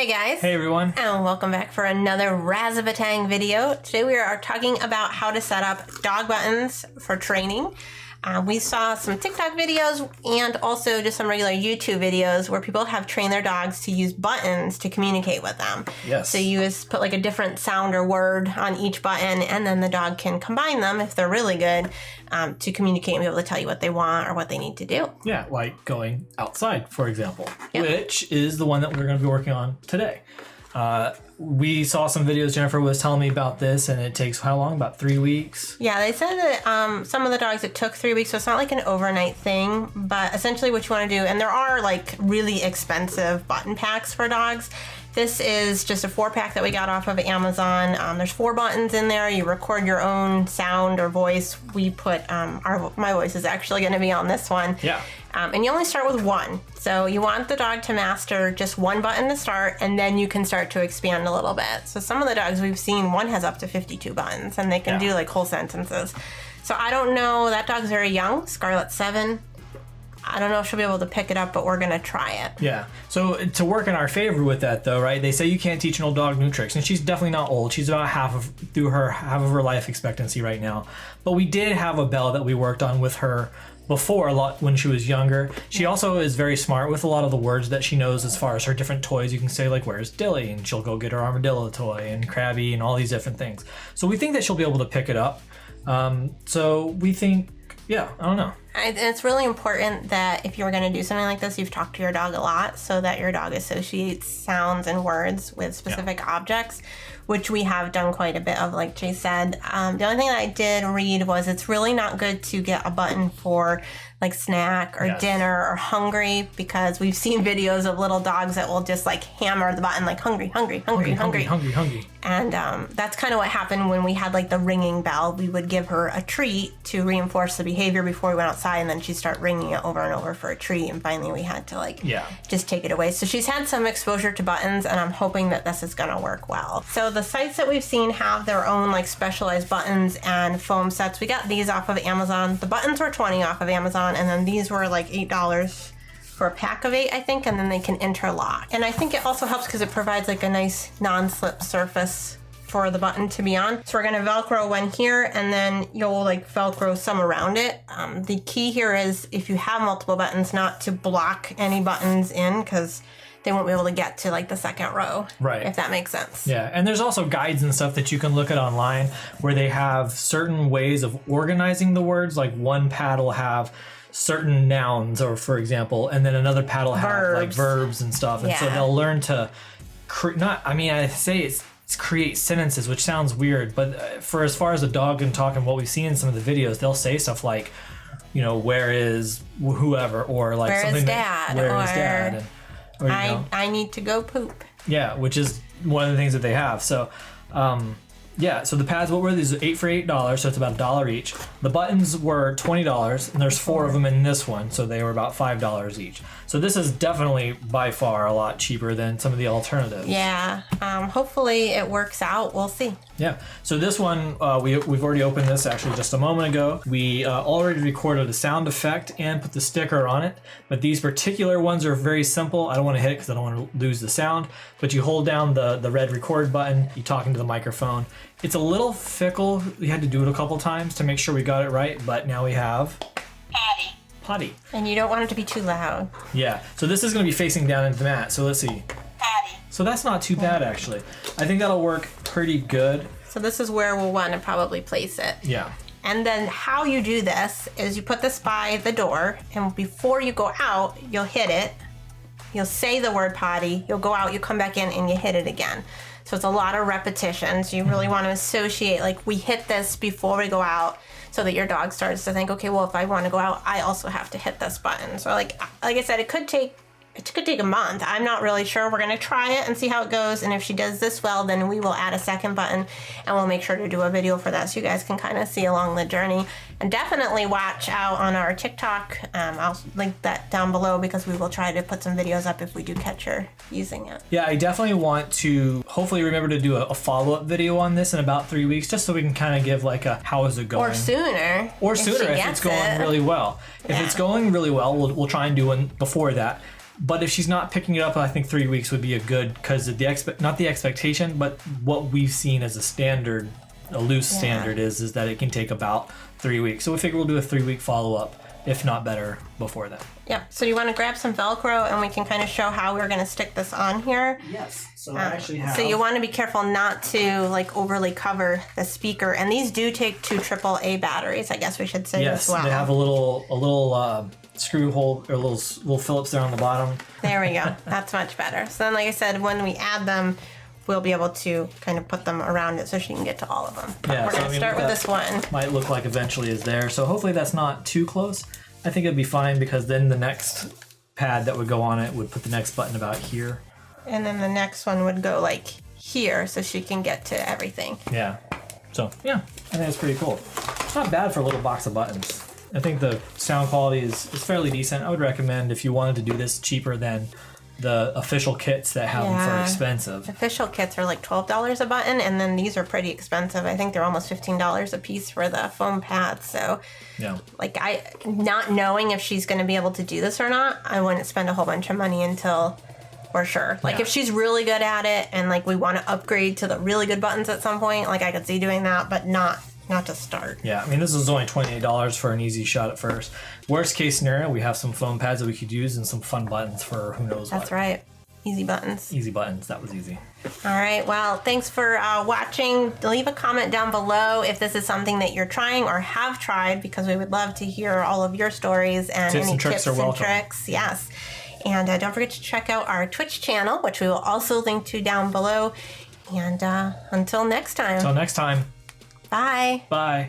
Hey guys. Hey everyone. And welcome back for another Razabatang video. Today we are talking about how to set up dog buttons for training. We saw some TikTok videos and also just some regular YouTube videos where people have trained their dogs to use buttons to communicate with them. Yes. So you just put like a different sound or word on each button, and then the dog can combine them if they're really good to communicate and be able to tell you what they want or what they need to do. Yeah, like going outside, for example, Yep. which is the one that we're going to be working on today. We saw some videos, Jennifer was telling me about this, and it takes how long? About 3 weeks? Yeah, they said that some of the dogs it took 3 weeks, so it's not like an overnight thing, but essentially what you want to do, and there are like really expensive button packs for dogs. This is just a 4-pack that we got off of Amazon. There's 4 buttons in there. You record your own sound or voice. We put, my voice is actually going to be on this one. Yeah. And you only start with 1. So you want the dog to master just 1 button to start, and then you can start to expand a little bit. So some of the dogs we've seen, one has up to 52 buttons, and they can do like whole sentences. So I don't know, that dog's very young, Scarlett's 7. I don't know if she'll be able to pick it up, but we're going to try it. Yeah. So to work in our favor with that, though, right? They say you can't teach an old dog new tricks, and she's definitely not old. She's about half of her life expectancy right now. But we did have a bell that we worked on with her before a lot when she was younger. She also is very smart with a lot of the words that she knows as far as her different toys. You can say like, "Where's Dilly?" and she'll go get her armadillo toy, and Krabby, and all these different things. So we think that she'll be able to pick it up. So we think, yeah, I don't know. It's really important that if you're going to do something like this, you've talked to your dog a lot so that your dog associates sounds and words with specific objects, which we have done quite a bit of, like Jay said. The only thing that I did read was it's really not good to get a button for like snack or dinner or hungry, because we've seen videos of little dogs that will just like hammer the button like hungry. And that's kind of what happened when we had like the ringing bell. We would give her a treat to reinforce the behavior before we went outside, and then she'd start ringing it over and over for a treat, and finally we had to like just take it away. So she's had some exposure to buttons, and I'm hoping that this is going to work well. So the sites that we've seen have their own like specialized buttons and foam sets. We got these off of Amazon. The buttons were $20 off of Amazon, and then these were like $8 for a pack of 8, I think, and then they can interlock. And I think it also helps because it provides like a nice non-slip surface for the button to be on. So we're gonna Velcro one here, and then you'll like Velcro some around it. The key here is if you have multiple buttons, not to block any buttons in, because they won't be able to get to like the second row. Right. If that makes sense. Yeah, and there's also guides and stuff that you can look at online where they have certain ways of organizing the words. Like one pad will have certain nouns, or for example, and then another pad will have like verbs and stuff. And so they'll learn to create sentences, which sounds weird, but for as far as a dog can talk and what we've seen in some of the videos, they'll say stuff like, you know, where is whoever, or like where something is dad, where is dad, and, or, I need to go poop. Yeah, which is one of the things that they have. So yeah, so the pads, what were these? 8 for $8, so it's about $1 each. The buttons were $20, and there's 4 of them in this one, so they were about $5 each. So this is definitely by far a lot cheaper than some of the alternatives. Yeah, hopefully it works out. We'll see. Yeah, so this one, we've already opened this actually just a moment ago. We already recorded a sound effect and put the sticker on it, but these particular ones are very simple. I don't want to hit it because I don't want to lose the sound, but you hold down the red record button, you talk into the microphone. It's a little fickle. We had to do it a couple times to make sure we got it right, but now we have Potty. And you don't want it to be too loud. Yeah, so this is going to be facing down into the mat, so let's see. Potty. So that's not too bad, actually. I think that'll work pretty good. So this is where we'll want to probably place it. Yeah. And then how you do this is you put this by the door, and before you go out, you'll hit it. You'll say the word potty, you'll go out, you come back in, and you hit it again. So it's a lot of repetitions. You really want to associate, like, we hit this before we go out, so that your dog starts to think, okay, well, if I want to go out, I also have to hit this button. So like I said, it could take a month. I'm not really sure. We're going to try it and see how it goes. And if she does this well, then we will add a second button, and we'll make sure to do a video for that so you guys can kind of see along the journey. And definitely watch out on our TikTok. I'll link that down below, because we will try to put some videos up if we do catch her using it. Yeah, I definitely want to hopefully remember to do a follow-up video on this in about 3 weeks, just so we can kind of give like a how is it going. Or sooner. Or sooner if it's going really well. If it's going really well, we'll try and do one before that. But if she's not picking it up, I think 3 weeks would be a good, because not the expectation, but what we've seen as a loose standard is that it can take about 3 weeks. So we figure we'll do a 3-week follow-up, if not better, before then. Yeah. So you want to grab some Velcro and we can kind of show how we're going to stick this on here. Yes. So I actually have. So you want to be careful not to like overly cover the speaker. And these do take 2 AAA batteries, I guess we should say as well. Yes, they have a little screw hole or little Phillips there on the bottom. There we go. That's much better. So then, like I said, when we add them, we'll be able to kind of put them around it so she can get to all of them. But we're going to start with this one. Might look like eventually is there. So hopefully that's not too close. I think it'd be fine because then the next pad that would go on it would put the next button about here. And then the next one would go like here so she can get to everything. Yeah. So, yeah, I think that's pretty cool. It's not bad for a little box of buttons. I think the sound quality is fairly decent. I would recommend if you wanted to do this cheaper than the official kits that have them for expensive. Official kits are like $12 a button, and then these are pretty expensive. I think they're almost $15 a piece for the foam pads. So, like, not knowing if she's going to be able to do this or not, I wouldn't spend a whole bunch of money until we're sure. Like, if she's really good at it, and like we want to upgrade to the really good buttons at some point, like I could see doing that, but not to start. Yeah, I mean, this is only $28 for an easy shot at first. Worst case scenario, we have some foam pads that we could use and some fun buttons for who knows what. That's right. Easy buttons. Easy buttons. That was easy. All right. Well, thanks for watching. Leave a comment down below if this is something that you're trying or have tried, because we would love to hear all of your stories and tips any and tricks tips are and tricks. Yes. And don't forget to check out our Twitch channel, which we will also link to down below. And until next time. Until next time. Bye. Bye.